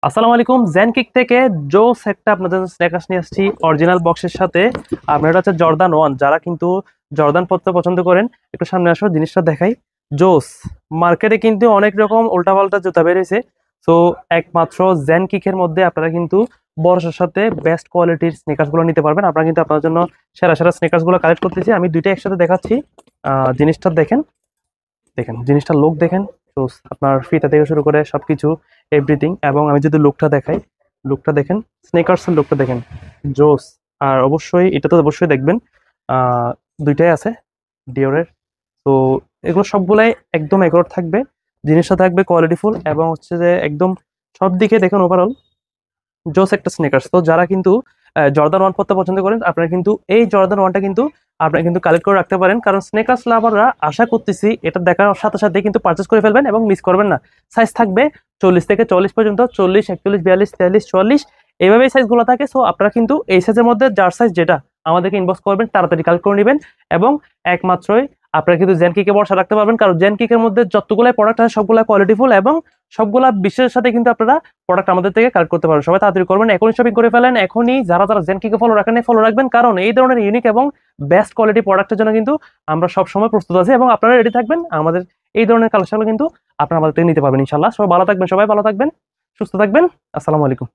আসসালামু আলাইকুম। জেনকিক থেকে জোস একটা আপনাদের স্ন্যাকার্স নিয়ে আসছি অরিজিনাল বক্সের সাথে। আপনারা হচ্ছে জর্দান 1, যারা কিন্তু জর্দান পড়তে পছন্দ করেন একটু সামনে আসো, জিনিসটা দেখাই। জোস মার্কেটে কিন্তু অনেক রকম উল্টাপাল্টা জুতা বেরিয়েছে, তো একমাত্র জেনকিকের মধ্যে আপনারা কিন্তু বর্ষার সাথে বেস্ট কোয়ালিটির স্নেকার্স গুলো নিতে পারবেন। আপনারা কিন্তু আপনার জন্য সেরা সেরা স্নেকার্স গুলো কালেক্ট করতেছি, আমি দুইটা একসাথে দেখাচ্ছি। জিনিসটা দেখেন, দেখেন জিনিসটার লুক দেখেন। তো আপনার ফিতা থেকে শুরু করে সবকিছু এভরিথিং, এবং আমি যদি লুকটা দেখাই, লুকটা দেখেন, স্নেকার্সের লুকটা দেখেন, জোস। আর অবশ্যই এটা তো অবশ্যই দেখবেন, দুইটাই আছে ডিওরের। তো এগুলো সবগুলাই একদম একর থাকবে, জিনিসটা থাকবে কোয়ালিটিফুল, এবং হচ্ছে যে একদম সব দিকে দেখুন ওভারঅল জোস একটা স্নেকার্স। তো যারা কিন্তু জর্দান 1 পড়তে পছন্দ করেন, আপনারা কিন্তু এই জর্দান 1টা কিন্তু আপনারা কিন্তু কালেক্ট করে রাখতে পারেন, কারণ স্নেকার্স লাভাররা আশা করতেছি এটা দেখার সাথে সাথে কিন্তু পারচেস করে ফেলবেন এবং মিস করবেন না। সাইজ থাকবে 40 থেকে 40 পর্যন্ত, 40, 41, 42, 43, 44 এইভাবেই সাইজগুলো থাকে। সো আপনারা কিন্তু এই সাইজের মধ্যে যার সাইজ যেটা আমাদেরকে ইনবক্স করবেন, তাড়াতাড়ি কালেক্ট করে নেবেন। এবং একমাত্রই আপনারা কিন্তু জেনকিকে ভরসা রাখতে পারবেন, কারণ জেনকিকের মধ্যে যতগুলো প্রোডাক্ট আছে সবগুলো কোয়ালিটিফুল, এবং সবগুলা বিশ্বের সাথে কিন্তু আপনারা প্রোডাক্ট আমাদের থেকে কালেক্ট করতে পারবেন। সবাই তাড়াতাড়ি করবেন, এখনই শপিং করে ফেলেন। এখনই যারা যারা জেনকিকে ফলো রাখেন ফলো রাখবেন, কারণ এই ধরনের ইউনিক এবং বেস্ট কোয়ালিটি প্রোডাক্টের জন্য কিন্তু আমরা সব সময় প্রস্তুত আছি, এবং আপনারা রেডি থাকবেন। আমাদের এই ধরনের কালেকশনগুলো কিন্তু আপনারা আমাদের থেকে নিতে পারবেন ইনশাল্লাহ। সবাই ভালো থাকবেন, সবাই ভালো থাকবেন, সুস্থ থাকবেন। আসসালামু আলাইকুম।